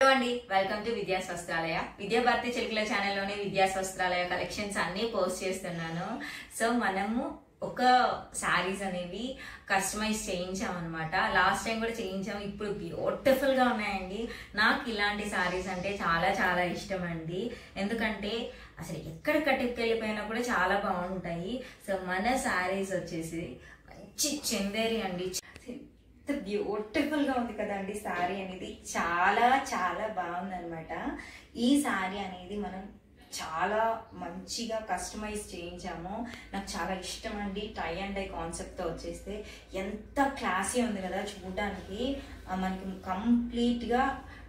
Hello అండి, welcome to Vidyas Vastralaya. Vidyabharati Chilukala ఛానల్లోనే Vidyas Vastralaya collections అన్ని పోస్ట్ చేస్తున్నాను. సో మనము ఒక శారీస్ అనేవి కస్టమైజ్ చేయించామన్నమాట. లాస్ట్ టైం కూడా చేయించాము. ఇప్పుడు బ్యూటిఫుల్ గా ఉన్నాయండి. నాకు ఇలాంటి శారీస్ అంటే చాలా చాలా ఇష్టం అండి. ఎందుకంటే అసలు ఎక్కడ కట్టుకెళ్ళిపోయినా కూడా చాలా బాగుంటాయి. సో మన శారీస్ వచ్చేసి మంచి చందేరి అండి. బ్యూటిఫుల్ గా ఉంది కదండి. శారీ అనేది చాలా చాలా బాగుంది అనమాట. ఈ శారీ అనేది మనం చాలా మంచిగా కస్టమైజ్ చేయించాము. నాకు చాలా ఇష్టం అండి. టై అండ్ డై కాన్సెప్ట్ తో వచ్చేస్తే ఎంత క్లాసీ ఉంది కదా చూడడానికి. మనకి కంప్లీట్ గా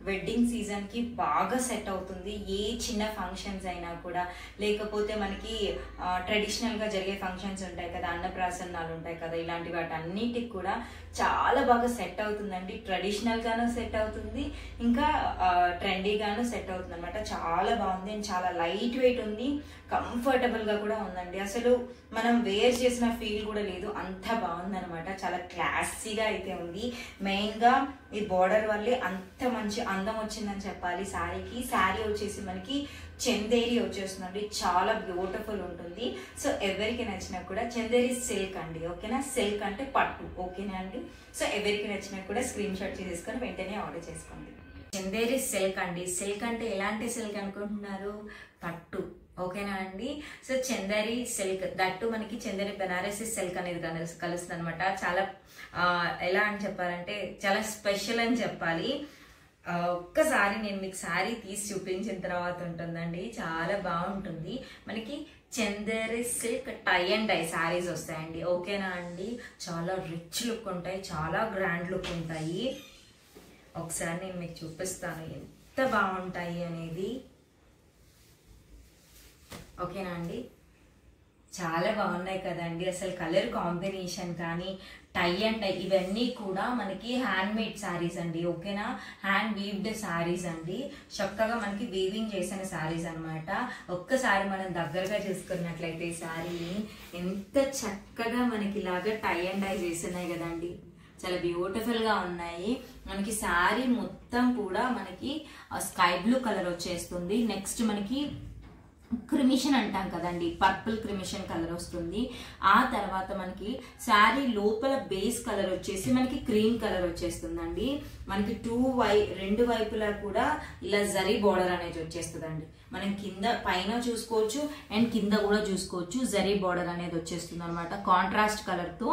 వెడ్డింగ్ సీజన్ కి బాగా సెట్ అవుతుంది. ఏ చిన్న ఫంక్షన్స్ అయినా కూడా, లేకపోతే మనకి ట్రెడిషనల్ గా జరిగే ఫంక్షన్స్ ఉంటాయి కదా, అన్నప్రాసన్నాలు ఉంటాయి కదా, ఇలాంటి వాటన్నిటికి కూడా చాలా బాగా సెట్ అవుతుందండి. ట్రెడిషనల్ గాను సెట్ అవుతుంది, ఇంకా ట్రెండీగాను సెట్ అవుతుంది అనమాట. చాలా బాగుంది అండ్ చాలా లైట్ వెయిట్ ఉంది. కంఫర్టబుల్ గా కూడా ఉందండి. అసలు మనం వేర్ చేసిన ఫీల్ కూడా లేదు, అంత బాగుంది అనమాట. చాలా క్లాసీగా అయితే ఉంది. మెయిన్ గా ఈ బోర్డర్ వల్లే అంత మంచి అందం వచ్చిందని చెప్పాలి శారీకి. శారీ వచ్చేసి మనకి చందేరి వచ్చేస్తుందండి. చాలా బ్యూటిఫుల్ ఉంటుంది. సో ఎవరికి నచ్చినా కూడా చందేరి సిల్క్ అండి, ఓకేనా. సిల్క్ అంటే పట్టు, ఓకేనా అండి. సో ఎవరికి నచ్చినా కూడా స్క్రీన్ షాట్ తీసుకొని వెంటనే ఆర్డర్ చేసుకోండి. చందేరి సిల్క్ అండి. సిల్క్ అంటే ఎలాంటి సిల్క్ అనుకుంటున్నారు? పట్టు, ఓకేనా అండి. సో చందేరి సిల్క్, దట్టు మనకి చందేరి బెనారసి సిల్క్ అనేది కలుస్తుంది అనమాట. చాలా ఎలా అని చెప్పాలంటే చాలా స్పెషల్ అని చెప్పాలి. ఒక్కసారి నేను మీకు శారీ తీసి చూపించిన తర్వాత ఉంటుందండి, చాలా బాగుంటుంది. మనకి Chanderi silk tie and dye saris వస్తాయండి, ఓకేనా అండి. చాలా రిచ్ లుక్ ఉంటాయి, చాలా గ్రాండ్ లుక్ ఉంటాయి. ఒకసారి నేను మీకు చూపిస్తాను ఎంత బాగుంటాయి అనేది, ఓకేనా అండి. చాలా బాగున్నాయి కదండి. అసలు కలర్ కాంబినేషన్ కానీ టై అండ్ డై ఇవన్నీ కూడా మనకి హ్యాండ్ మేడ్ శారీస్ అండి, ఓకేనా. హ్యాండ్ వీవ్డ్ శారీస్ అండి. చక్కగా మనకి వీవింగ్ చేసిన శారీస్ అనమాట. ఒక్కసారి మనం దగ్గరగా చూసుకున్నట్లయితే శారీని ఎంత చక్కగా మనకి ఇలాగా టై అండ్ డై చేస్తున్నాయి కదండి. చాలా బ్యూటిఫుల్ గా ఉన్నాయి. మనకి శారీ మొత్తం కూడా మనకి స్కై బ్లూ కలర్ వచ్చేస్తుంది. నెక్స్ట్ మనకి క్రిమిషన్ అంటాం కదండి, పర్పుల్ క్రిమిషన్ కలర్ వస్తుంది. ఆ తర్వాత మనకి శారీ లోపల బేస్ కలర్ వచ్చేసి మనకి క్రీమ్ కలర్ వచ్చేస్తుందండి. మనకి రెండు వైపులా కూడా ఇలా జరీ బోర్డర్ అనేది వచ్చేస్తుందండి. మనం కింద పైన చూసుకోవచ్చు అండ్ కింద కూడా చూసుకోవచ్చు. జరీ బోర్డర్ అనేది వచ్చేస్తుంది అనమాట. కాంట్రాస్ట్ కలర్ తో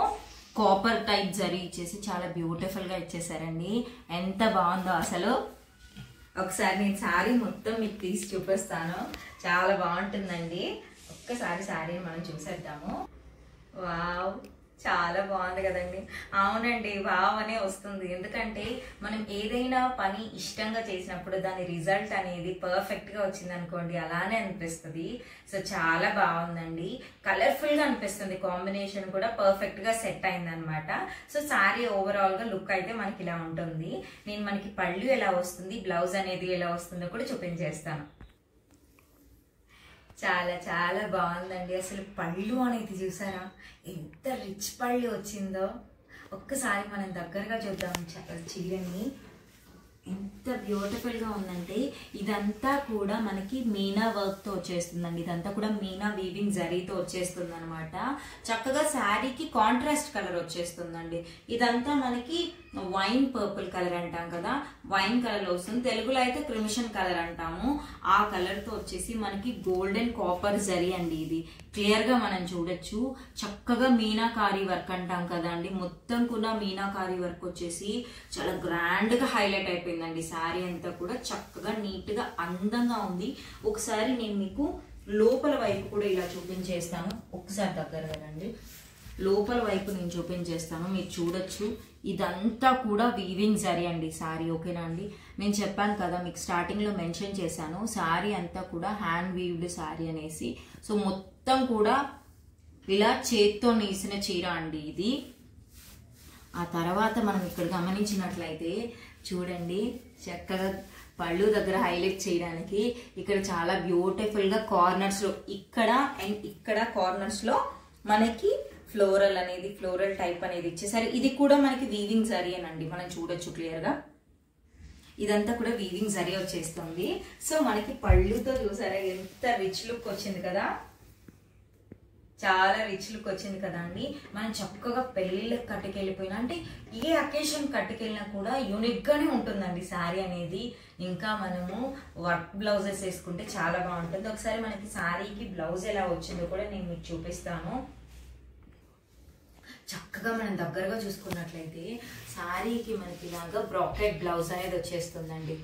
కాపర్ టైప్ జరీ ఇచ్చేసి చాలా బ్యూటిఫుల్ గా ఇచ్చేసారండి. ఎంత బాగుందో అసలు. ఒకసారి నేను శారీ మొత్తం మీకు తీసి చూపిస్తాను. చాలా బాగుంటుందండి. ఒక్కసారి శారీని మనం చూసేద్దాము. వావ్, చాలా బాగుంది కదండి. అవునండి, వావ్ అనే వస్తుంది. ఎందుకంటే మనం ఏదైనా పని ఇష్టంగా చేసినప్పుడు దాని రిజల్ట్ అనేది పర్ఫెక్ట్ గా వచ్చింది అనుకోండి, అలానే అనిపిస్తుంది. సో చాలా బాగుందండి. కలర్ఫుల్ గా అనిపిస్తుంది. కాంబినేషన్ కూడా పర్ఫెక్ట్ గా సెట్ అయింది అనమాట. సో శారీ ఓవరాల్ గా లుక్ అయితే మనకి ఇలా ఉంటుంది. నేను మనకి పళ్ళు ఎలా వస్తుంది, బ్లౌజ్ అనేది ఎలా వస్తుందో కూడా చూపించేస్తాను. చాలా చాలా బాగుందండి. అసలు పళ్ళు అనేది చూసారా, ఎంత రిచ్ పళ్ళు వచ్చిందో. ఒక్కసారి మనం దగ్గరగా చూద్దాం చీరని. ఎంత బ్యూటిఫుల్ గా ఉందంటే ఇదంతా కూడా మనకి మీనా వర్క్ తో వచ్చేస్తుందండి. ఇదంతా కూడా మీనా వీవింగ్ జరీతో వచ్చేస్తుంది అనమాట. చక్కగా శారీకి కాంట్రాస్ట్ కలర్ వచ్చేస్తుందండి. ఇదంతా మనకి వైన్ పర్పుల్ కలర్ అంటాం కదా, వైన్ కలర్ వస్తుంది. తెలుగులో అయితే క్రిమిషన్ కలర్ అంటాము. ఆ కలర్ తో వచ్చేసి మనకి గోల్డెన్ కాపర్ జరీ అండి. ఇది క్లియర్ గా మనం చూడొచ్చు. చక్కగా మీనాకారి వర్క్ అంటాం కదా అండి, మొత్తం కూడా మీనాకారి వర్క్ వచ్చేసి చాలా గ్రాండ్ గా హైలైట్ అయిపోయిందండి. శారీ అంతా కూడా చక్కగా నీట్ గా అందంగా ఉంది. ఒకసారి నేను మీకు లోపల వైపు కూడా ఇలా చూపించేస్తాను. ఒకసారి దగ్గరగా రండి. లోపల వైపు నేను చూపించేస్తాను, మీరు చూడొచ్చు. ఇదంతా కూడా వీవింగ్ జరీ అండి శారీ, ఓకేనా అండి. నేను చెప్పాను కదా మీకు స్టార్టింగ్ లో మెన్షన్ చేశాను, శారీ అంతా కూడా హ్యాండ్ వీవ్డ్ శారీ అనేసి. సో మొత్తం కూడా ఇలా చేత్తో నేసిన చీర అండి ఇది. ఆ తర్వాత మనం ఇక్కడ గమనించినట్లయితే చూడండి, చక్కగా పళ్ళు దగ్గర హైలైట్ చేయడానికి ఇక్కడ చాలా బ్యూటిఫుల్ గా కార్నర్స్ లో ఇక్కడ అండ్ ఇక్కడ కార్నర్స్ లో మనకి ఫ్లోరల్ అనేది ఫ్లోరల్ టైప్ అనేది ఇచ్చేసరి. ఇది కూడా మనకి వీవింగ్ జరీ అనండి, మనం చూడొచ్చు క్లియర్ గా. ఇదంతా కూడా వీవింగ్ జరీ వచ్చేస్తుంది. సో మనకి పళ్ళుతో చూసారా ఎంత రిచ్ లుక్ వచ్చింది కదా, చాలా రిచ్ లుక్ వచ్చింది కదా అండి. మనం చక్కగా పెళ్ళిళ్ళకి కట్టుకెళ్ళిపోయినా అంటే ఏ అకేషన్ కట్టుకెళ్ళినా కూడా యూనిక్ గానే ఉంటుందండి శారీ అనేది. ఇంకా మనము వర్క్ బ్లౌజెస్ వేసుకుంటే చాలా బాగుంటుంది. ఒకసారి మనకి శారీకి బ్లౌజ్ ఎలా వచ్చిందో కూడా నేను మీకు చూపిస్తాను. చక్కగా మనం దగ్గరగా చూసుకున్నట్లయితే శారీకి మనకి ఇలాగా బ్రాకెట్ బ్లౌజ్ అనేది వచ్చేస్తుందండి.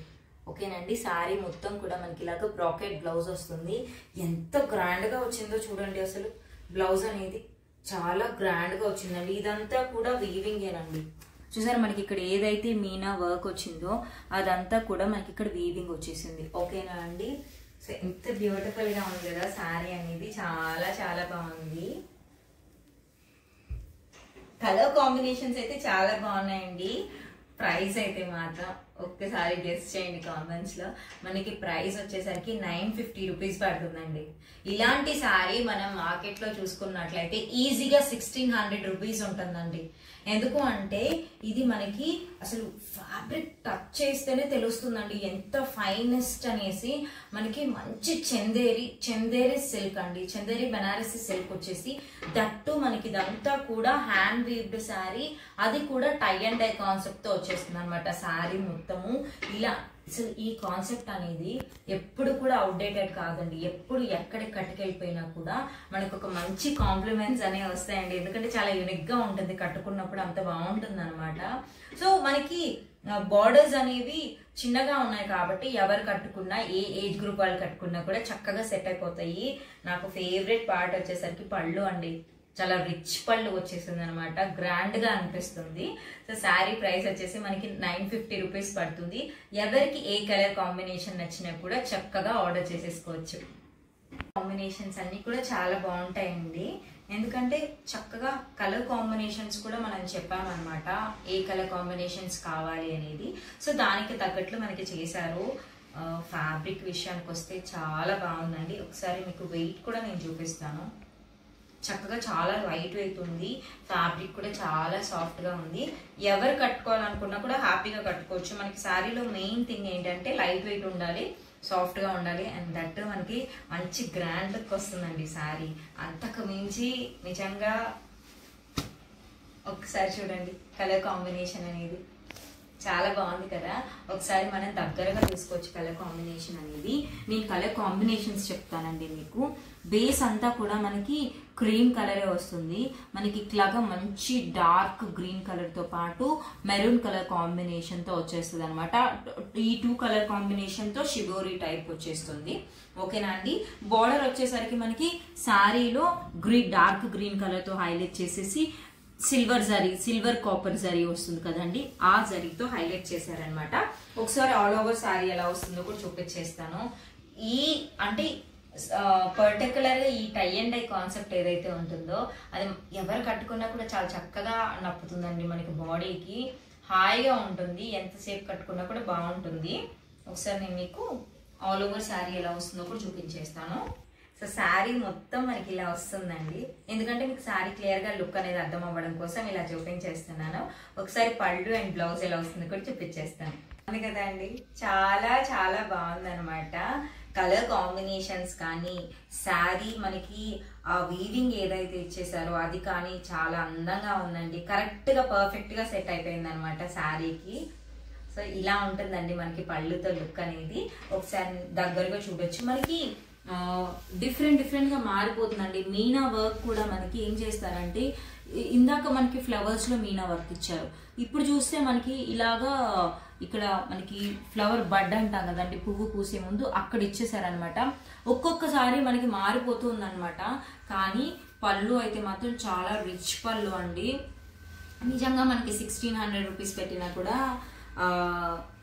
ఓకేనండి, శారీ మొత్తం కూడా మనకి ఇలాగా బ్రాకెట్ బ్లౌజ్ వస్తుంది. ఎంత గ్రాండ్ గా వచ్చిందో చూడండి. అసలు బ్లౌజ్ అనేది చాలా గ్రాండ్ గా వచ్చిందండి. ఇదంతా కూడా వీవింగ్ ఏనండి. చూసారా మనకి ఇక్కడ ఏదైతే మీనా వర్క్ వచ్చిందో అదంతా కూడా మనకి ఇక్కడ వీవింగ్ వచ్చేసింది. ఓకేనా అండి. సో ఎంత బ్యూటిఫుల్ గా ఉంది కదా శారీ అనేది, చాలా చాలా బాగుంది. కలర్ కాంబినేషన్స్ అయితే చాలా బాగున్నాయండి. ప్రైస్ అయితే మాత్రం ఒక్కసారి గెస్ చేయండి కామెంట్స్ లో. మనకి ప్రైస్ వచ్చేసరికి 950 రూపీస్ పడుతుందండి. ఇలాంటి శారీ మనం మార్కెట్ లో చూసుకున్నట్లయితే ఈజీగా 1600 రూపీస్ ఉంటుందండి. ఎందుకు అంటే ఇది మనకి అసలు ఫ్యాబ్రిక్ టచ్ చేస్తేనే తెలుస్తుందండి ఎంత ఫైనెస్ట్ అనేసి. మనకి మంచి చందేరి సిల్క్ అండి, చందేరి బనారసి సిల్క్ వచ్చేసి దట్టు మనకి ఇదంతా కూడా హ్యాండ్ వీవ్డ్ శారీ, అది కూడా టై అండ్ డై కాన్సెప్ట్ తో వచ్చేస్తుంది అనమాట శారీ మొత్తము. ఇలా అసలు ఈ కాన్సెప్ట్ అనేది ఎప్పుడు కూడా అవుట్డేటెడ్ కాదండి. ఎప్పుడు ఎక్కడికి కట్టుకెళ్ళిపోయినా కూడా మనకు ఒక మంచి కాంప్లిమెంట్స్ అనేవి వస్తాయండి. ఎందుకంటే చాలా యూనిక్ గా ఉంటుంది, కట్టుకున్నప్పుడు అంత బాగుంటుంది అనమాట. సో మనకి బార్డర్స్ అనేవి చిన్నగా ఉన్నాయి కాబట్టి ఎవరు కట్టుకున్నా, ఏ ఏజ్ గ్రూప్ వాళ్ళు కట్టుకున్నా కూడా చక్కగా సెట్ అయిపోతాయి. నాకు ఫేవరెట్ పార్ట్ వచ్చేసరికి పళ్ళు అండి. చాలా రిచ్ పళ్ళు వచ్చేసింది అనమాట, గ్రాండ్ గా అనిపిస్తుంది. సో శారీ ప్రైస్ వచ్చేసి మనకి 950 రూపీస్ పడుతుంది. ఎవరికి ఏ కలర్ కాంబినేషన్ నచ్చినా కూడా చక్కగా ఆర్డర్ చేసేసుకోవచ్చు. కాంబినేషన్స్ అన్ని కూడా చాలా బాగుంటాయండి. ఎందుకంటే చక్కగా కలర్ కాంబినేషన్స్ కూడా మనం చెప్పామన్నమాట, ఏ కలర్ కాంబినేషన్స్ కావాలి అనేది. సో దానికి తగ్గట్లు మనకి చేశారు. ఫ్యాబ్రిక్ విషయానికి వస్తే చాలా బాగుందండి. ఒకసారి మీకు వెయిట్ కూడా నేను చూపిస్తాను. చక్కగా చాలా లైట్ వెయిట్ ఉంది, ఫ్యాబ్రిక్ కూడా చాలా సాఫ్ట్ గా ఉంది. ఎవరు కట్టుకోవాలనుకున్నా కూడా హ్యాపీగా కట్టుకోవచ్చు. మనకి శారీలో మెయిన్ థింగ్ ఏంటంటే లైట్ వెయిట్ ఉండాలి, సాఫ్ట్ గా ఉండాలి, అండ్ దట్ మనకి మంచి గ్రాండ్ లుక్ వస్తుందండి శారీ. అంతకు మించి నిజంగా ఒకసారి చూడండి కలర్ కాంబినేషన్ అనేది చాలా బాగుంది కదా. ఒకసారి మనం దగ్గరగా చూసుకోవచ్చు కలర్ కాంబినేషన్ అనేది. నేను కలర్ కాంబినేషన్స్ చెప్తానండి మీకు. బేస్ అంతా కూడా మనకి క్రీమ్ కలరే వస్తుంది. మనకి ఇట్లాగా మంచి డార్క్ గ్రీన్ కలర్ తో పాటు మెరూన్ కలర్ కాంబినేషన్ తో వచ్చేస్తుంది అనమాట. ఈ 2 కలర్ కాంబినేషన్ తో షిబోరీ టైప్ వచ్చేస్తుంది. ఓకేనా అండి. బార్డర్ వచ్చేసరికి మనకి శారీలో డార్క్ గ్రీన్ కలర్ తో హైలైట్ చేసేసి సిల్వర్ కాపర్ జరీ వస్తుంది కదండి, ఆ జరీతో హైలైట్ చేశారనమాట. ఒకసారి ఆల్ ఓవర్ శారీ ఎలా వస్తుందో కూడా చూపించేస్తాను. ఈ అంటే పర్టికులర్ గా ఈ టై అండ్ డై కాన్సెప్ట్ ఏదైతే ఉంటుందో అది ఎవరు కట్టుకున్నా కూడా చాలా చక్కగా నప్పుతుందండి. మనకి బాడీకి హాయిగా ఉంటుంది, ఎంతసేపు కట్టుకున్నా కూడా బాగుంటుంది. ఒకసారి నేను మీకు ఆల్ ఓవర్ శారీ ఎలా వస్తుందో కూడా చూపించేస్తాను. సో శారీ మొత్తం మనకి ఇలా వస్తుందండి. ఎందుకంటే మీకు శారీ క్లియర్ గా లుక్ అనేది అర్థం అవ్వడం కోసం ఇలా చూపించేస్తున్నాను. ఒకసారి పళ్ళు అండ్ బ్లౌజ్ ఎలా వస్తుందో కూడా చూపించేస్తాను. అవును కదా అండి, చాలా చాలా బాగుంది అనమాట. కలర్ కాంబినేషన్స్ కానీ శారీ మనకి ఆ వీవింగ్ ఏదైతే ఇచ్చేసారో అది కానీ చాలా అందంగా ఉందండి. కరెక్ట్ గా పర్ఫెక్ట్ గా సెట్ అయిపోయింది అనమాట శారీకి. సో ఇలా ఉంటుందండి మనకి పళ్ళుతో లుక్ అనేది. ఒకసారి దగ్గరగా చూడొచ్చు. మనకి డిఫరెంట్ గా మారిపోతుందండి. మీనా వర్క్ కూడా మనకి ఏం చేస్తారంటే, ఇందాక మనకి ఫ్లవర్స్ లో మీనా వర్క్ ఇచ్చారు, ఇప్పుడు చూస్తే మనకి ఇలాగా ఇక్కడ మనకి ఫ్లవర్ బడ్ అంటాం కదండి, పువ్వు పూసే ముందు అక్కడ ఇచ్చేసారనమాట. ఒక్కొక్కసారి మనకి మారిపోతుంది అనమాట. కానీ పళ్ళు అయితే మాత్రం చాలా రిచ్ పళ్ళు అండి. నిజంగా మనకి 1600 రూపీస్ పెట్టినా కూడా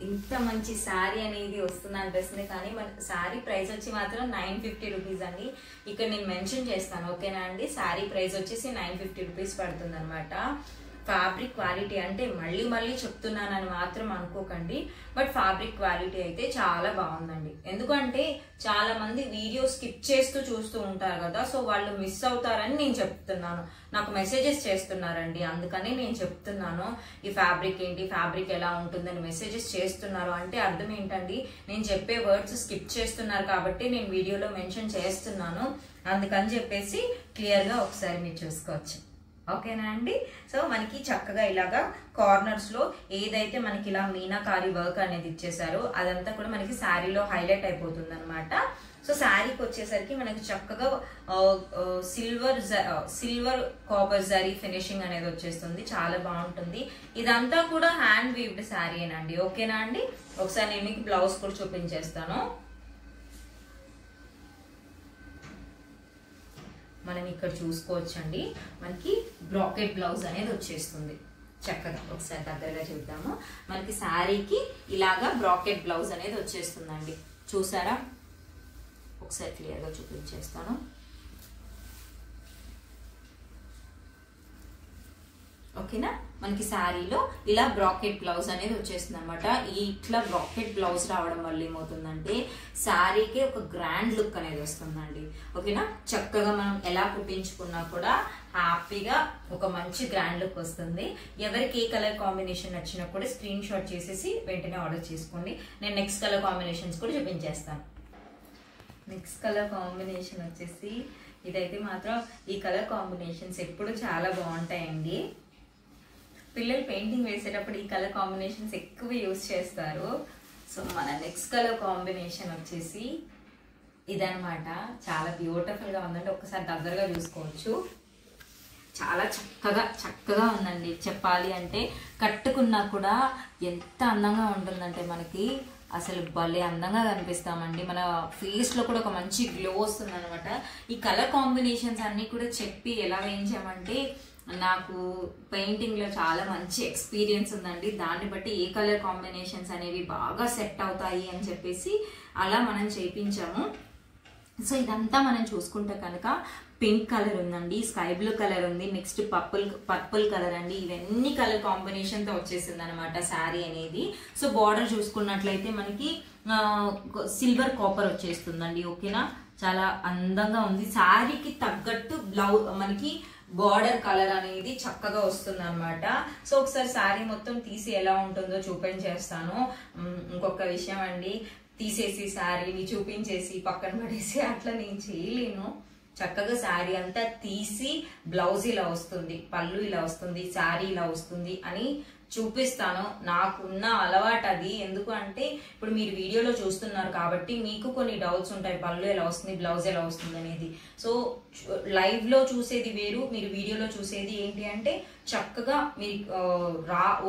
ఇంత మంచి శారీ అనేది వస్తుంది అనిపిస్తుంది. కానీ మన శారీ ప్రైస్ వచ్చి మాత్రం 950 రూపీస్ అండి. ఇక్కడ నేను మెన్షన్ చేస్తాను, ఓకేనా అండి. శారీ ప్రైస్ వచ్చేసి 950 రూపీస్ పడుతుంది అనమాట. ఫ్యాబ్రిక్ క్వాలిటీ అంటే మళ్ళీ మళ్ళీ చెప్తున్నానని మాత్రం అనుకోకండి, బట్ ఫ్యాబ్రిక్ క్వాలిటీ అయితే చాలా బాగుందండి. ఎందుకంటే చాలా మంది వీడియో స్కిప్ చేస్తూ చూస్తూ ఉంటారు కదా, సో వాళ్ళు మిస్ అవుతారని నేను చెప్తున్నాను. నాకు మెసేజెస్ చేస్తున్నారండి, అందుకని నేను చెప్తున్నాను. ఈ ఫ్యాబ్రిక్ ఏంటి, ఫ్యాబ్రిక్ ఎలా ఉంటుందని మెసేజెస్ చేస్తున్నారు అంటే అర్థం ఏంటండి, నేను చెప్పే వర్డ్స్ స్కిప్ చేస్తున్నారు కాబట్టి నేను వీడియోలో మెన్షన్ చేస్తున్నాను. అందుకని చెప్పేసి క్లియర్గా ఒకసారి మీరు చూసుకోవచ్చు. ఓకేనా అండి? సో మనకి చక్కగా ఇలాగా కార్నర్స్ లో ఏదైతే మనకి ఇలా మీనాకారి వర్క్ అనేది ఇచ్చేసారో అదంతా కూడా మనకి శారీలో హైలైట్ అయిపోతుంది అనమాట. సో శారీకి వచ్చేసరికి మనకి చక్కగా సిల్వర్ కాపర్ జరీ ఫినిషింగ్ అనేది వచ్చేస్తుంది, చాలా బాగుంటుంది. ఇదంతా కూడా హ్యాండ్ వీవ్డ్ శారీ ఏనండి. ఓకేనా అండి? ఒకసారి నేను మీకు బ్లౌజ్ కూడా చూపించేస్తాను. మనం ఇక్కడ చూసుకోవచ్చండి, మనకి బ్రాకెట్ బ్లౌజ్ అనేది వచ్చేస్తుంది. చక్కగా ఒకసారి దగ్గరగా చూద్దాము. మనకి శారీకి ఇలాగా బ్రాకెట్ బ్లౌజ్ అనేది వచ్చేస్తుందండి. చూసారా? ఒకసారి క్లియర్గా చూపించేస్తాను. ఓకేనా? మనకి శారీలో ఇలా బ్రాకెట్ బ్లౌజ్ అనేది వచ్చేస్తుంది అనమాట. ఇట్లా బ్రాకెట్ బ్లౌజ్ రావడం వల్ల ఏమవుతుందంటే శారీకి ఒక గ్రాండ్ లుక్ అనేది వస్తుందండి. ఓకేనా? చక్కగా మనం ఎలా కుట్టించుకున్నా కూడా హ్యాపీగా ఒక మంచి గ్రాండ్ లుక్ వస్తుంది. ఎవరికి ఏ కలర్ కాంబినేషన్ నచ్చినా కూడా స్క్రీన్ షాట్ చేసేసి వెంటనే ఆర్డర్ చేసుకోండి. నేను నెక్స్ట్ కలర్ కాంబినేషన్స్ కూడా చూపించేస్తాను. నెక్స్ట్ కలర్ కాంబినేషన్ వచ్చేసి ఇదైతే మాత్రం ఈ కలర్ కాంబినేషన్స్ ఎప్పుడు చాలా బాగుంటాయండి. పిల్లలు పెయింటింగ్ వేసేటప్పుడు ఈ కలర్ కాంబినేషన్స్ ఎక్కువ యూజ్ చేస్తారు. సో మన నెక్స్ట్ కలర్ కాంబినేషన్ వచ్చేసి ఇదనమాట. చాలా బ్యూటిఫుల్ గా ఉందండి, ఒక్కసారి దగ్గరగా చూసుకోవచ్చు. చాలా చక్కగా ఉందండి. చెప్పాలి అంటే కట్టుకున్నా కూడా ఎంత అందంగా ఉంటుందంటే మనకి అసలు భలే అందంగా కనిపిస్తామండి. మన ఫేస్ లో కూడా ఒక మంచి గ్లో వస్తుంది అనమాట. ఈ కలర్ కాంబినేషన్స్ అన్ని కూడా చెప్పి ఎలా వేయించామంటే నాకు పెయింటింగ్ లో చాలా మంచి ఎక్స్పీరియన్స్ ఉందండి. దాన్ని బట్టి ఏ కలర్ కాంబినేషన్స్ అనేవి బాగా సెట్ అవుతాయి అని చెప్పేసి అలా మనం చేయించాము. సో ఇదంతా మనం చూసుకుంటే కనుక పింక్ కలర్ ఉందండి, స్కై బ్లూ కలర్ ఉంది, నెక్స్ట్ పర్పుల్ కలర్ అండి. ఇవన్నీ కలర్ కాంబినేషన్ తో వచ్చేసింది అనమాట శారీ అనేది. సో బార్డర్ చూసుకున్నట్లయితే మనకి సిల్వర్ కాపర్ వచ్చేస్తుందండి. ఓకేనా? చాలా అందంగా ఉంది. శారీకి తగ్గట్టు బ్లౌజ్ మనకి బార్డర్ కలర్ అనేది చక్కగా వస్తుంది అనమాట. సో ఒకసారి శారీ మొత్తం తీసి ఎలా ఉంటుందో చూపించేస్తాను. ఇంకొక విషయం అండి, తీసేసి శారీని చూపించేసి పక్కన పడేసి అట్లా నేను చేయలేను. చక్కగా శారీ అంతా తీసి బ్లౌజ్ ఇలా వస్తుంది, పళ్ళు ఇలా వస్తుంది, శారీ ఇలా వస్తుంది అని చూపిస్తాను. నాకున్న అలవాటు అది. ఎందుకు అంటే ఇప్పుడు మీరు వీడియోలో చూస్తున్నారు కాబట్టి మీకు కొన్ని డౌట్స్ ఉంటాయి, పళ్ళు ఎలా వస్తుంది, బ్లౌజ్ ఎలా వస్తుంది అనేది. సో లైవ్ లో చూసేది వేరు, మీరు వీడియోలో చూసేది ఏంటి అంటే చక్కగా మీరు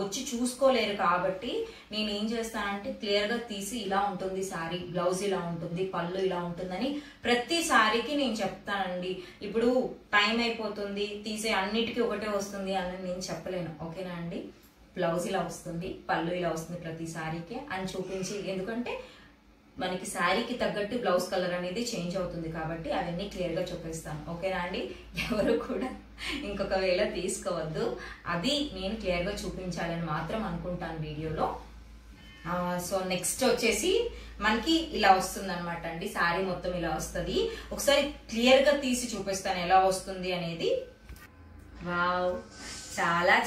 వచ్చి చూసుకోలేరు కాబట్టి నేను ఏం చేస్తానంటే క్లియర్ గా తీసి ఇలా ఉంటుంది శారీ, బ్లౌజ్ ఇలా ఉంటుంది, పళ్ళు ఇలా ఉంటుందని ప్రతి శారీకి నేను చెప్తానండి. ఇప్పుడు టైం అయిపోతుంది, తీసే అన్నిటికీ ఒకటే వస్తుంది అని నేను చెప్పలేను. ఓకేనా అండి? బ్లౌజ్ ఇలా వస్తుంది, పళ్ళు ఇలా వస్తుంది ప్రతి శారీకి అని చూపించి, ఎందుకంటే మనకి శారీకి తగ్గట్టు బ్లౌజ్ కలర్ అనేది చేంజ్ అవుతుంది కాబట్టి అవన్నీ క్లియర్ గా చూపిస్తాను. ఓకేనా అండి? ఎవరు కూడా ఇంకొక వేళ తీసుకోవద్దు, అది నేను క్లియర్ గా చూపించాలని మాత్రం అనుకుంటాను వీడియోలో. సో నెక్స్ట్ వచ్చేసి మనకి ఇలా వస్తుంది అనమాట అండి. శారీ మొత్తం ఇలా వస్తుంది. ఒకసారి క్లియర్ గా తీసి చూపిస్తాను ఎలా వస్తుంది అనేది. వావ్,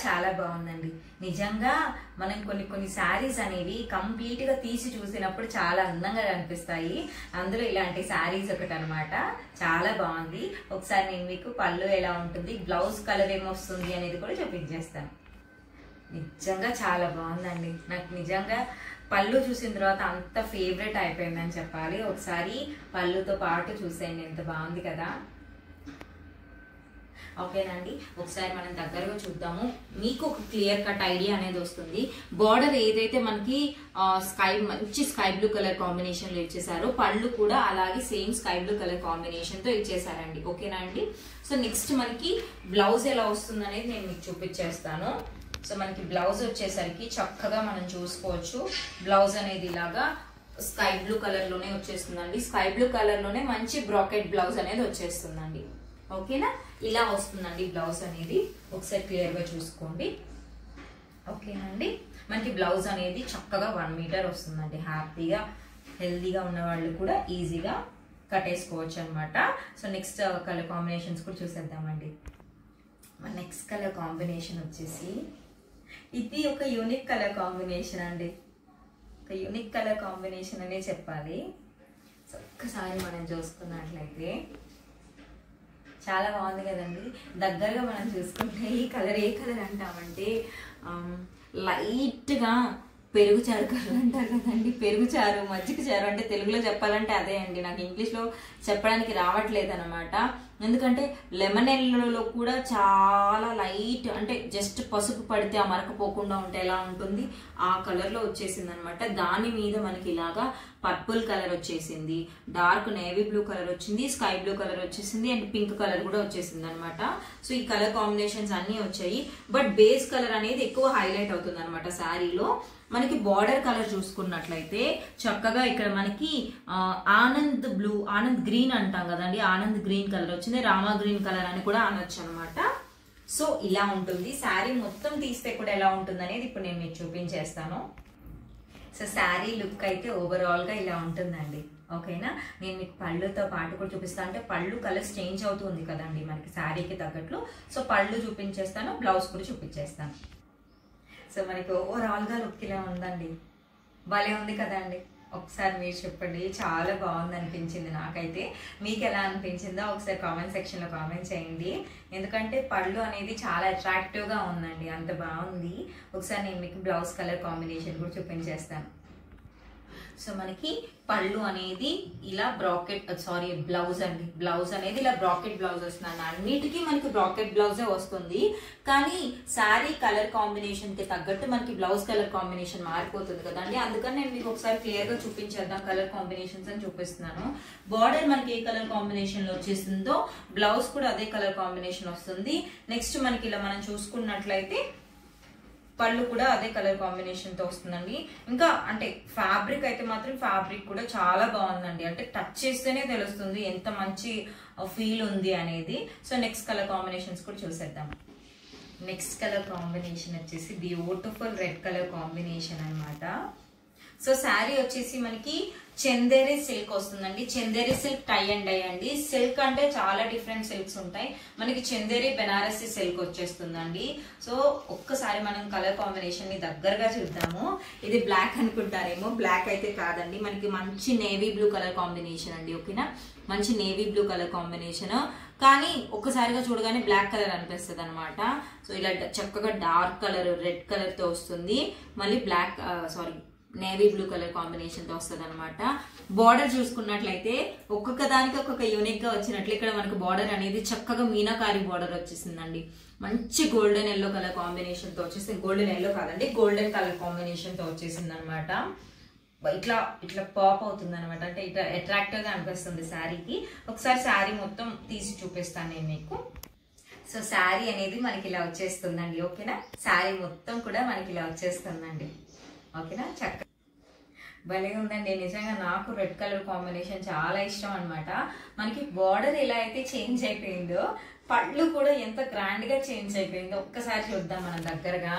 చాలా బాగుందండి. నిజంగా మనం కొన్ని శారీస్ అనేవి కంప్లీట్ గా తీసి చూసినప్పుడు చాలా అందంగా కనిపిస్తాయి. అందులో ఇలాంటి శారీస్ ఒకటి అనమాట. చాలా బాగుంది. ఒకసారి నేను మీకు పళ్ళు ఎలా ఉంటుంది, బ్లౌజ్ కలర్ ఏమొస్తుంది అనేది కూడా చూపించేస్తాను. నిజంగా చాలా బాగుందండి. నాకు నిజంగా పళ్ళు చూసిన తర్వాత అంత ఫేవరెట్ అయిపోయిందని చెప్పాలి. ఒకసారి పళ్ళుతో పాటు చూసేయండి, ఎంత బాగుంది కదా. ఓకేనండి? ఒకసారి మనం దగ్గరగా చూద్దాము, మీకు ఒక క్లియర్ కట్ ఐడియా అనేది వస్తుంది. బార్డర్ ఏదైతే మనకి మంచి స్కై బ్లూ కలర్ కాంబినేషన్ లో ఇచ్చేసారో పళ్ళు కూడా అలాగే same sky blue colour combination తో ఇచ్చేసారండి. ఓకేనా అండి? సో నెక్స్ట్ మనకి బ్లౌజ్ ఎలా వస్తుంది అనేది నేను మీకు చూపించేస్తాను. సో మనకి బ్లౌజ్ వచ్చేసరికి చక్కగా మనం చూసుకోవచ్చు. బ్లౌజ్ అనేది ఇలాగా స్కై బ్లూ కలర్ లోనే వచ్చేస్తుందండి. స్కై బ్లూ కలర్ లోనే మంచి బ్రాకెట్ బ్లౌజ్ అనేది వచ్చేస్తుందండి. ఓకేనా? ఇలా వస్తుందండి బ్లౌజ్ అనేది. ఒకసారి క్లియర్గా చూసుకోండి. ఓకేనండి, మనకి బ్లౌజ్ అనేది చక్కగా 1 మీటర్ వస్తుందండి. హ్యాపీగా హెల్దీగా ఉన్న వాళ్ళు కూడా ఈజీగా కట్టేసుకోవచ్చు అనమాట. సో నెక్స్ట్ కలర్ కాంబినేషన్స్ కూడా చూసేద్దామండి. మన నెక్స్ట్ కలర్ కాంబినేషన్ వచ్చేసి ఇది ఒక యూనిక్ కలర్ కాంబినేషన్ అండి. ఒక యూనిక్ కలర్ కాంబినేషన్ అనే చెప్పాలి. సో ఒక్కసారి మనం చూసుకున్నట్లయితే చాలా బాగుంది కదండి. దగ్గరగా మనం చూసుకుంటే ఈ కలర్ ఏ కలర్ అంటామంటే లైట్గా పెరుగు చారు కలర్ అంటారు కదండి. పెరుగు చారు, మజ్జిగ చారు అంటే తెలుగులో చెప్పాలంటే అదే అండి. నాకు ఇంగ్లీష్లో చెప్పడానికి రావట్లేదు అనమాట. ఎందుకంటే లెమన్ ఎల్లోలో కూడా చాలా లైట్, అంటే జస్ట్ పసుపు పడితే ఆ మరకపోకుండా ఉంటే ఎలా ఉంటుంది ఆ కలర్లో వచ్చేసింది అనమాట. దాని మీద మనకి ఇలాగా పర్పుల్ కలర్ వచ్చేసింది, డార్క్ నేవీ బ్లూ కలర్ వచ్చింది, స్కై బ్లూ కలర్ వచ్చేసింది, అండ్ పింక్ కలర్ కూడా వచ్చేసింది అనమాట. సో ఈ కలర్ కాంబినేషన్స్ అన్నీ వచ్చాయి. బట్ బేస్ కలర్ అనేది ఎక్కువ హైలైట్ అవుతుంది అనమాట శారీలో. మనకి బార్డర్ కలర్ చూసుకున్నట్లయితే చక్కగా ఇక్కడ మనకి ఆనంద్ బ్లూ, ఆనంద్ గ్రీన్ అంటాం కదండి, ఆనంద్ గ్రీన్ కలర్ వచ్చింది. రామా గ్రీన్ కలర్ అని కూడా అనొచ్చు అనమాట. సో ఇలా ఉంటుంది. శారీ మొత్తం తీస్తే కూడా ఎలా ఉంటుంది అనేది ఇప్పుడు నేను మీకు చూపించేస్తాను. సో శారీ లుక్ అయితే ఓవరాల్ గా ఇలా ఉంటుందండి. ఓకేనా, నేను మీకు పళ్ళుతో పాటు కూడా చూపిస్తాను. అంటే పళ్ళు కలర్స్ చేంజ్ అవుతుంది కదండి మనకి శారీకి తగ్గట్లు. సో పళ్ళు చూపించేస్తాను, బ్లౌజ్ కూడా చూపించేస్తాను. సో మనకి ఓవరాల్ గా లుక్ ఇలా ఉందండి. భలే ఉంది కదండి. ఒకసారి మీరు చెప్పండి, చాలా బాగుంది అనిపించింది నాకైతే. మీకు ఎలా అనిపించిందో ఒకసారి కామెంట్ సెక్షన్లో కామెంట్ చేయండి. ఎందుకంటే పళ్ళు అనేది చాలా అట్రాక్టివ్గా ఉందండి, అంత బాగుంది. ఒకసారి నేను మీకు బ్లౌజ్ కలర్ కాంబినేషన్ కూడా చూపించేస్తాను. సో మనకి పళ్ళు అనేది ఇలా బ్రాకెట్, సారీ బ్లౌజ్ అండి, బ్లౌజ్ అనేది ఇలా బ్రాకెట్ బ్లౌజ్ వస్తుంది. అన్నిటికీ మనకి బ్రాకెట్ బ్లౌజే వస్తుంది. కానీ శారీ కలర్ కాంబినేషన్ కి తగ్గట్టు మనకి బ్లౌజ్ కలర్ కాంబినేషన్ మారిపోతుంది కదండి. అందుకని నేను మీకు ఒకసారి క్లియర్ గా చూపించేద్దాం కలర్ కాంబినేషన్స్ అని చూపిస్తున్నాను. బార్డర్ మనకి ఏ కలర్ కాంబినేషన్ లో వచ్చేసిందో బ్లౌజ్ కూడా అదే కలర్ కాంబినేషన్ వస్తుంది. నెక్స్ట్ మనకి ఇలా మనం చూసుకున్నట్లయితే పళ్ళు కూడా అదే కలర్ కాంబినేషన్ తో వస్తుందండి. ఇంకా అంటే ఫ్యాబ్రిక్ అయితే మాత్రం ఫ్యాబ్రిక్ కూడా చాలా బాగుందండి. అంటే టచ్ చేస్తేనే తెలుస్తుంది ఎంత మంచి ఫీల్ ఉంది అనేది. సో నెక్స్ట్ కలర్ కాంబినేషన్స్ కూడా చూసేద్దాం. నెక్స్ట్ కలర్ కాంబినేషన్ వచ్చేసి బ్యూటిఫుల్ రెడ్ కలర్ కాంబినేషన్ అనమాట. సో శారీ వచ్చేసి మనకి చందేరి సిల్క్ వస్తుందండి. Chanderi silk tie and dye అండి. సిల్క్ అంటే చాలా డిఫరెంట్ సిల్క్స్ ఉంటాయి. మనకి చందేరి బెనారసి సిల్క్ వచ్చేస్తుందండి. సో ఒక్కసారి మనం కలర్ కాంబినేషన్ ని దగ్గరగా చూద్దాము. ఇది బ్లాక్ అనుకుంటారేమో, బ్లాక్ అయితే కాదండి. మనకి మంచి నేవీ బ్లూ కలర్ కాంబినేషన్ అండి. ఓకేనా, మంచి నేవీ బ్లూ కలర్ కాంబినేషన్, కానీ ఒక్కసారిగా చూడగానే బ్లాక్ కలర్ అనిపిస్తుంది అనమాట. సో ఇలా చక్కగా డార్క్ కలర్ రెడ్ కలర్ తో వస్తుంది. మళ్ళీ black sari navy blue colour combination తో వస్తుంది అనమాట. బార్డర్ చూసుకున్నట్లయితే ఒక్కొక్క దానికి ఒక్కొక్క యూనిక్ గా వచ్చినట్లు ఇక్కడ మనకు బార్డర్ అనేది చక్కగా మీనాకారి బార్డర్ వచ్చేసిందండి. మంచి గోల్డెన్ ఎల్లో కలర్ కాంబినేషన్ తో వచ్చేసింది. గోల్డెన్ ఎల్లో కాదండి, గోల్డెన్ కలర్ కాంబినేషన్ తో వచ్చేసింది అనమాట. ఇట్లా ఇట్లా పాప్ అవుతుంది అనమాట. అంటే ఇట్లా అట్రాక్టివ్ గా అనిపిస్తుంది శారీకి. ఒకసారి శారీ మొత్తం తీసి చూపిస్తాను నేను మీకు. సో శారీ అనేది మనకి ఇలా వచ్చేస్తుందండి. ఓకేనా, శారీ మొత్తం కూడా మనకి ఇలా వచ్చేస్తుందండి. ఓకేనా, చక్క భలే ఉందండి. నిజంగా నాకు రెడ్ కలర్ కాంబినేషన్ చాలా ఇష్టం అనమాట. మనకి బార్డర్ ఎలా అయితే చేంజ్ అయిపోయిందో పళ్ళు కూడా ఎంత గ్రాండ్ గా చేంజ్ అయిపోయిందో ఒక్కసారి చూద్దాం మనం దగ్గరగా.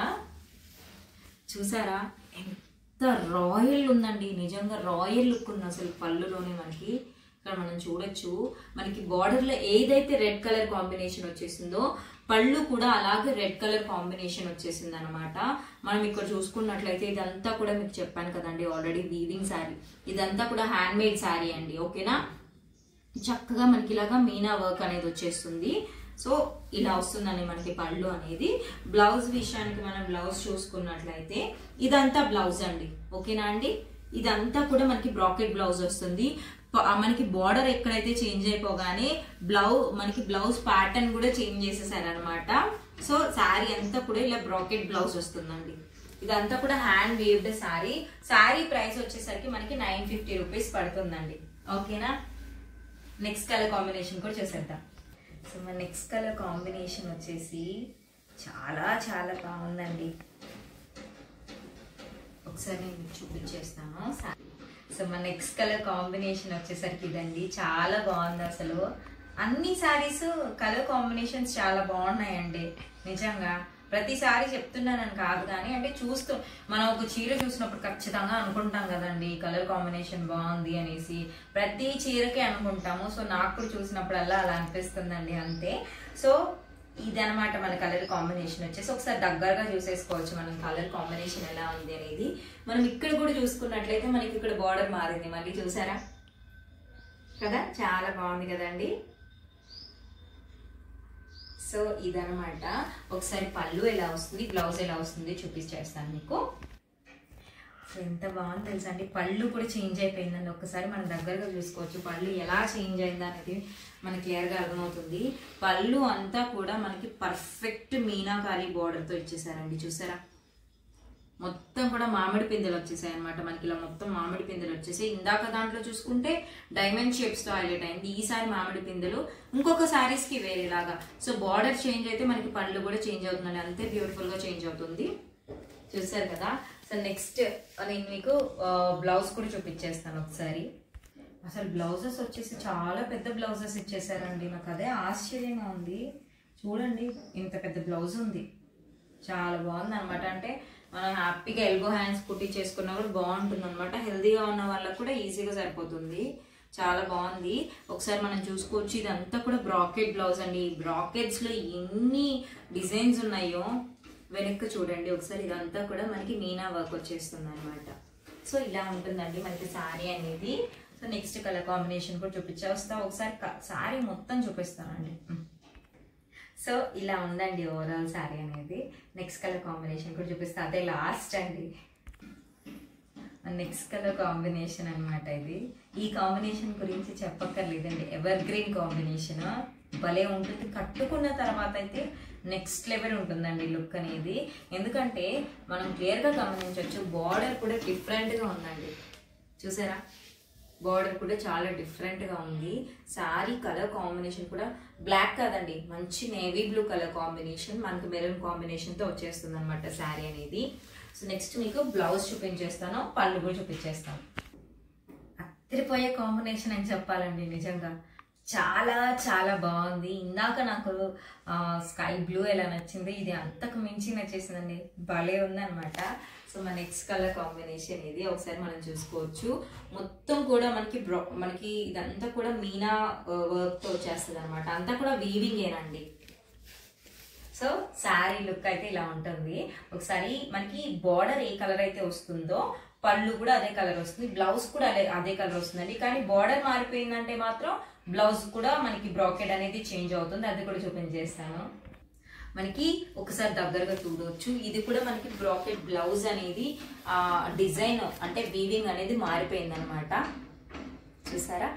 చూసారా ఎంత రాయల్ ఉందండి, నిజంగా రాయల్ లుక్ ఉంది అసలు పళ్ళులోనే. మనకి ఇక్కడ మనం చూడొచ్చు, మనకి బార్డర్ లో ఏదైతే రెడ్ కలర్ కాంబినేషన్ వచ్చేసిందో పళ్ళు కూడా అలాగే రెడ్ కలర్ కాంబినేషన్ వచ్చేసింది అనమాట. మనం ఇక్కడ చూసుకున్నట్లయితే ఇదంతా కూడా మీకు చెప్పాను కదండి ఆల్రెడీ, వీవింగ్ శారీ. ఇదంతా కూడా హ్యాండ్ మేడ్ శారీ అండి. ఓకేనా, చక్కగా మనకి ఇలాగా మీనా వర్క్ అనేది వచ్చేస్తుంది. సో ఇలా వస్తుందండి మనకి పళ్ళు అనేది. బ్లౌజ్ విషయానికి మనం బ్లౌజ్ చూసుకున్నట్లయితే ఇదంతా బ్లౌజ్ అండి. ఓకేనా అండి, ఇదంతా కూడా మనకి బ్రాకెట్ బ్లౌజ్ వస్తుంది. మనకి బార్డర్ ఎక్కడైతే చేంజ్ అయిపోగానే మనకి బ్లౌజ్ ప్యాటర్న్ కూడా చేంజ్ చేసేసారు అనమాట. సో శారీ అంతా కూడా ఇలా బ్రాకెట్ బ్లౌజ్ వస్తుందండి. ఇదంతా కూడా hand weaved sari. Sari price వచ్చేసరికి మనకి 950 రూపీస్ పడుతుందండి. ఓకేనా, నెక్స్ట్ కలర్ కాంబినేషన్ కూడా చూసేద్దాం. సో మన నెక్స్ట్ కలర్ కాంబినేషన్ వచ్చేసి చాలా చాలా బాగుందండి. ఒకసారి నేను చూపించేస్తాను. సో మన నెక్స్ట్ కలర్ కాంబినేషన్ వచ్చేసరికి ఇదండి. చాలా బాగుంది అసలు. అన్ని శారీస్ కలర్ కాంబినేషన్స్ చాలా బాగున్నాయండి నిజంగా. ప్రతిసారి చెప్తున్నానని కాదు కానీ అంటే చూస్తూ మనం ఒక చీర చూసినప్పుడు ఖచ్చితంగా అనుకుంటాం కదండి కలర్ కాంబినేషన్ బాగుంది అనేసి, ప్రతి చీరకే అనుకుంటాము. సో నాకు కూడా చూసినప్పుడల్లా అలా అనిపిస్తుందండి అంతే. సో ఇదనమాట మన కలర్ కాంబినేషన్ వచ్చేసి. ఒకసారి దగ్గరగా చూసేసుకోవచ్చు మనం కలర్ కాంబినేషన్ ఎలా ఉంది అనేది. మనం ఇక్కడ కూడా చూసుకున్నట్లయితే మనకి ఇక్కడ బార్డర్ మారింది మళ్ళీ, చూసారా కదా, చాలా బాగుంది కదండి. సో ఇదనమాట. ఒకసారి పళ్ళు ఎలా వస్తుంది, బ్లౌజ్ ఎలా వస్తుంది చూపించేస్తాను మీకు. సో ఎంత బాగుంది తెలుసా అండి, పళ్ళు కూడా చేంజ్ అయిపోయిందండి. ఒకసారి మనం దగ్గరగా చూసుకోవచ్చు పళ్ళు ఎలా చేంజ్ అయింది అనేది మనకి క్లియర్గా అర్థమవుతుంది. పళ్ళు అంతా కూడా మనకి పర్ఫెక్ట్ మీనాకారి బోర్డర్తో ఇచ్చేసారండి, చూసారా. మొత్తం కూడా మామిడి పిందెలు వచ్చేసాయి అనమాట మనకి, ఇలా మొత్తం మామిడి పిందెలు వచ్చేసాయి. ఇందాక దాంట్లో చూసుకుంటే డైమండ్ షేప్స్ తో హైలైట్ అయింది, ఈసారి మామిడి పిందెలు. ఇంకొక శారీస్ కి వేరేలాగా. సో బార్డర్ చేంజ్ అయితే మనకి పళ్ళు కూడా చేంజ్ అవుతుందండి, అంతే బ్యూటిఫుల్ గా చేంజ్ అవుతుంది, చూసారు కదా. సో నెక్స్ట్ నేను మీకు బ్లౌజ్ కూడా చూపించేస్తాను ఒకసారి. అసలు బ్లౌజెస్ వచ్చేసి చాలా పెద్ద బ్లౌజెస్ ఇచ్చేసారండి, నాకు అదే ఆశ్చర్యంగా ఉంది. చూడండి ఇంత పెద్ద బ్లౌజ్ ఉంది, చాలా బాగుంది అనమాట. అంటే మనం హ్యాపీగా ఎల్బో హ్యాండ్స్ కుట్టి చేసుకున్నా కూడా బాగుంటుంది అనమాట. హెల్దీగా ఉన్న వాళ్ళకి కూడా ఈజీగా సరిపోతుంది, చాలా బాగుంది. ఒకసారి మనం చూసుకోవచ్చు, ఇదంతా కూడా బ్రాకెట్ బ్లౌజ్ అండి. ఈ బ్రాకెట్స్ లో ఎన్ని డిజైన్స్ ఉన్నాయో వెనక్కి చూడండి ఒకసారి. ఇదంతా కూడా మనకి మీనా వర్క్ వచ్చేస్తుంది అనమాట. సో ఇలా ఉంటుందండి మనకి శారీ అనేది. సో నెక్స్ట్ కలర్ కాంబినేషన్ కూడా చూపించేస్తా ఒకసారి, శారీ మొత్తం చూపిస్తానండి. సో ఇలా ఉందండి ఓవరాల్ శారీ అనేది. నెక్స్ట్ కలర్ కాంబినేషన్ కూడా చూపిస్తా, అదే లాస్ట్ అండి. నెక్స్ట్ కలర్ కాంబినేషన్ అనమాట ఇది. ఈ కాంబినేషన్ గురించి చెప్పక్కర్లేదండి, ఎవర్ గ్రీన్ కాంబినేషన్ భలే ఉంటుంది. కట్టుకున్న తర్వాత అయితే నెక్స్ట్ లెవెల్ ఉంటుందండి లుక్ అనేది. ఎందుకంటే మనం క్లియర్గా గమనించవచ్చు బార్డర్ కూడా డిఫరెంట్గా ఉందండి, చూసారా. బార్డర్ కూడా చాలా డిఫరెంట్గా ఉంది. శారీ కలర్ కాంబినేషన్ కూడా బ్లాక్ కాదండి, మంచి నేవీ బ్లూ కలర్ కాంబినేషన్, మనకు మెరూన్ కాంబినేషన్తో వచ్చేస్తుంది అనమాట శారీ అనేది. సో నెక్స్ట్ మీకు బ్లౌజ్ చూపించేస్తాను, పళ్ళు కూడా చూపించేస్తాను. అత్తిరిపోయే కాంబినేషన్ అని చెప్పాలండి నిజంగా, చాలా చాలా బాగుంది. ఇందాక నాకు స్కై బ్లూ ఎలా నచ్చింది, ఇది అంతకు మించి నచ్చేసిందండి, భలే ఉందనమాట. సో మన నెక్స్ట్ కలర్ కాంబినేషన్ ఇది. ఒకసారి మనం చూసుకోవచ్చు, మొత్తం కూడా మనకి ఇదంతా కూడా మీనా వర్క్ తో వచ్చేస్తుంది అనమాట, అంతా కూడా వీవింగ్ ఏనండి. సో శారీ లుక్ అయితే ఇలా ఉంటుంది. ఒకసారి మనకి బార్డర్ ఏ కలర్ అయితే వస్తుందో పళ్ళు కూడా అదే కలర్ వస్తుంది, బ్లౌజ్ కూడా అదే కలర్ వస్తుందండి. కానీ బార్డర్ మారిపోయిందంటే మాత్రం బ్లౌజ్ కూడా మనకి బ్రాకెట్ అనేది చేంజ్ అవుతుంది, అది కూడా చూపించేస్తాను. మనకి ఒకసారి దగ్గరగా చూడవచ్చు, ఇది కూడా మనకి బ్రాకెట్ బ్లౌజ్ అనేది డిజైన్ అంటే వీవింగ్ అనేది మారిపోయింది అనమాట, చూసారా.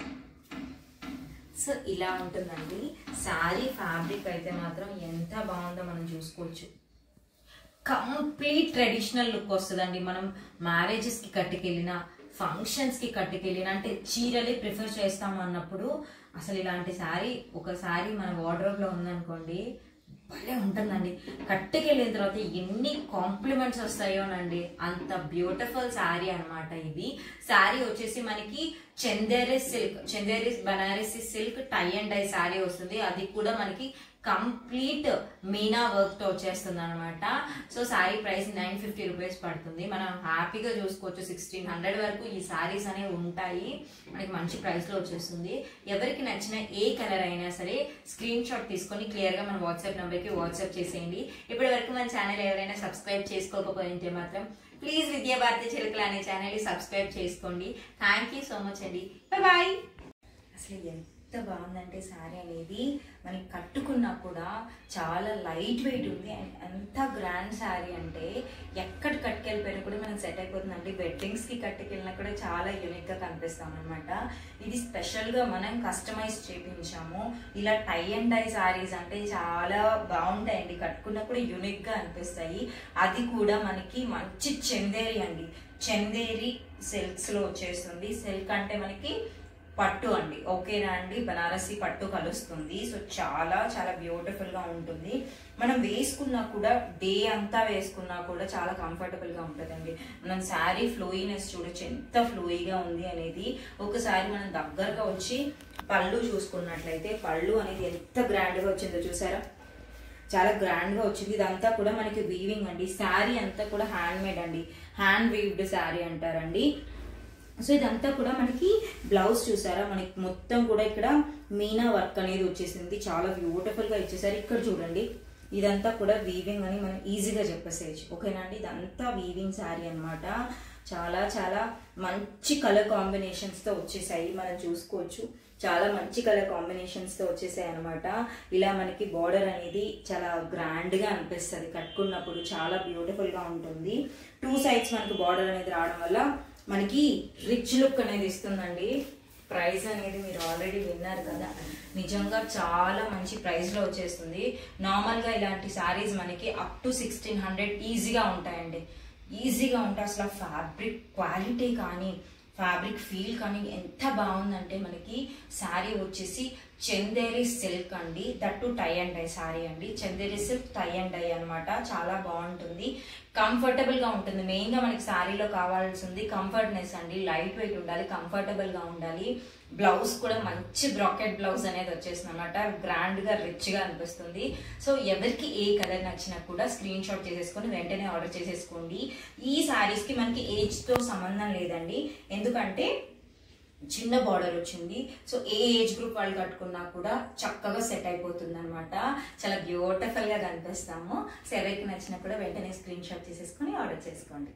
సో ఇలా ఉంటుందండి శారీ. ఫ్యాబ్రిక్ అయితే మాత్రం ఎంత బాగుందో మనం చూసుకోవచ్చు, కంప్లీట్ ట్రెడిషనల్ లుక్ వస్తుందండి. మనం మ్యారేజెస్ కి కట్టుకెళ్ళినా, ఫంక్షన్స్ కి కట్టుకెళ్ళినా, అంటే చీరలే ప్రిఫర్ చేస్తాము అన్నప్పుడు అసలు ఇలాంటి శారీ ఒక శారీ మన వార్డ్రోబ్ లో ఉందనుకోండి భలే ఉంటుందండి. కట్టుకెళ్ళిన తర్వాత ఎన్ని కాంప్లిమెంట్స్ వస్తాయోనండి, అంత బ్యూటిఫుల్ శారీ అనమాట ఇది. శారీ వచ్చేసి మనకి Chanderi Banarasi silk tie and dye sari వస్తుంది, అది కూడా మనకి కంప్లీట్ మీనా వర్క్ తో వచ్చేస్తుంది అనమాట. సో శారీ ప్రైస్ 950 రూపీస్ పడుతుంది. మనం హ్యాపీగా చూసుకోవచ్చు 1600 వరకు ఈ శారీస్ అనేవి ఉంటాయి, మనకి మంచి ప్రైస్ లో వచ్చేస్తుంది. ఎవరికి నచ్చిన ఏ కలర్ అయినా సరే స్క్రీన్ షాట్ తీసుకొని క్లియర్ గా మన వాట్సాప్ నెంబర్ కి వాట్సాప్ చేసేయండి. ఇప్పటి వరకు మన ఛానల్ ఎవరైనా సబ్స్క్రైబ్ చేసుకోకపోయింటే మాత్రం ప్లీజ్ విద్యాభారతి చిలుకలు అనే ఛానల్ ని సబ్స్క్రైబ్ చేసుకోండి. థ్యాంక్ యూ సో మచ్ అండి, బాయ్. అసలు ఎంత బాగుందంటే శారీ అనేది మనకి కట్టుకున్నా కూడా చాలా లైట్ వెయిట్ ఉంది, అండ్ ఎంత గ్రాండ్ శారీ అంటే ఎక్కడికి కట్టుకెళ్ళిపోయినా కూడా మనకి సెట్ అయిపోతుందండి. వెడ్డింగ్స్ కి కట్టుకెళ్ళినా కూడా చాలా యూనిక్ గా కనిపిస్తాం అనమాట. ఇది స్పెషల్ గా మనం కస్టమైజ్ చేయించాము. ఇలా టై అండ్ డై శారీస్ అంటే చాలా బాగుంటాయండి, కట్టుకున్నా కూడా యూనిక్ గా అనిపిస్తాయి. అది కూడా మనకి మంచి చందేరి అండి, చందేరి సిల్క్స్ లో వచ్చేస్తుంది. సిల్క్ అంటే మనకి పట్టు అండి, ఓకేనా అండి, బనారసి పట్టు కలుస్తుంది. సో చాలా చాలా బ్యూటిఫుల్ గా ఉంటుంది. మనం వేసుకున్నా కూడా డే అంతా వేసుకున్నా కూడా చాలా కంఫర్టబుల్ గా ఉంటుందండి. మనం శారీ ఫ్లోయినెస్ చూడొచ్చు ఎంత ఫ్లోయిగా ఉంది అనేది. ఒకసారి మనం దగ్గరగా వచ్చి పళ్ళు చూసుకున్నట్లయితే పళ్ళు అనేది ఎంత గ్రాండ్గా వచ్చిందో చూసారా, చాలా గ్రాండ్గా వచ్చింది. ఇదంతా కూడా మనకి వీవింగ్ అండి. శారీ అంతా కూడా హ్యాండ్ మేడ్ అండి, హ్యాండ్ వీవ్డ్ శారీ అంటారండి. సో ఇదంతా కూడా మనకి బ్లౌజ్ చూసారా, మనకి మొత్తం కూడా ఇక్కడ మీనా వర్క్ అనేది వచ్చేసింది, చాలా బ్యూటిఫుల్గా ఇచ్చేసారు. ఇక్కడ చూడండి, ఇదంతా కూడా వీవింగ్ అని మనం ఈజీగా చెప్పేసేయచ్చు. ఓకేనా అండి, ఇదంతా వీవింగ్ శారీ అనమాట. చాలా చాలా మంచి కలర్ కాంబినేషన్స్తో వచ్చేసాయి, మనం చూసుకోవచ్చు. చాలా మంచి కలర్ కాంబినేషన్స్తో వచ్చేసాయి అనమాట. ఇలా మనకి బార్డర్ అనేది చాలా గ్రాండ్గా అనిపిస్తుంది కట్టుకున్నప్పుడు, చాలా బ్యూటిఫుల్గా ఉంటుంది. 2 సైడ్స్ మనకి బార్డర్ అనేది రావడం వల్ల మనకి రిచ్ లుక్ అనేది ఇస్తుందండి. ప్రైస్ అనేది మీరు ఆల్రెడీ విన్నారు కదా, నిజంగా చాలా మంచి ప్రైస్లో వచ్చేస్తుంది. నార్మల్గా ఇలాంటి శారీస్ మనకి అప్ టు 1600 ఈజీగా ఉంటాయండి, ఈజీగా ఉంటాయి. అసలు ఫ్యాబ్రిక్ క్వాలిటీ కానీ ఫ్యాబ్రిక్ ఫీల్ కానీ ఎంత బాగుందంటే, మనకి శారీ వచ్చేసి చందేరి సిల్క్ అండి, that tie and dye saree అండి. Chanderi silk tie and dye అనమాట, చాలా బాగుంటుంది, కంఫర్టబుల్గా ఉంటుంది. మెయిన్గా మనకి శారీలో కావాల్సింది కంఫర్ట్నెస్ అండి, లైట్ వెయిట్ ఉండాలి, కంఫర్టబుల్గా ఉండాలి. బ్లౌజ్ కూడా మంచి బ్రాకెట్ బ్లౌజ్ అనేది వచ్చేసింది అనమాట, గ్రాండ్గా రిచ్గా అనిపిస్తుంది. సో ఎవరికి ఏ కలర్ నచ్చినా కూడా స్క్రీన్ షాట్ చేసేసుకొని వెంటనే ఆర్డర్ చేసేసుకోండి. ఈ శారీస్కి మనకి ఏజ్తో సంబంధం లేదండి, ఎందుకంటే చిన్న బార్డర్ వచ్చింది. సో ఏ ఏజ్ గ్రూప్ వాళ్ళు కట్టుకున్నా కూడా చక్కగా సెట్ అయిపోతుంది అనమాట, చాలా బ్యూటిఫుల్గా కనిపిస్తాము. సో ఎవరికి నచ్చినా కూడా వెంటనే స్క్రీన్ షాట్ చేసేసుకొని ఆర్డర్ చేసుకోండి.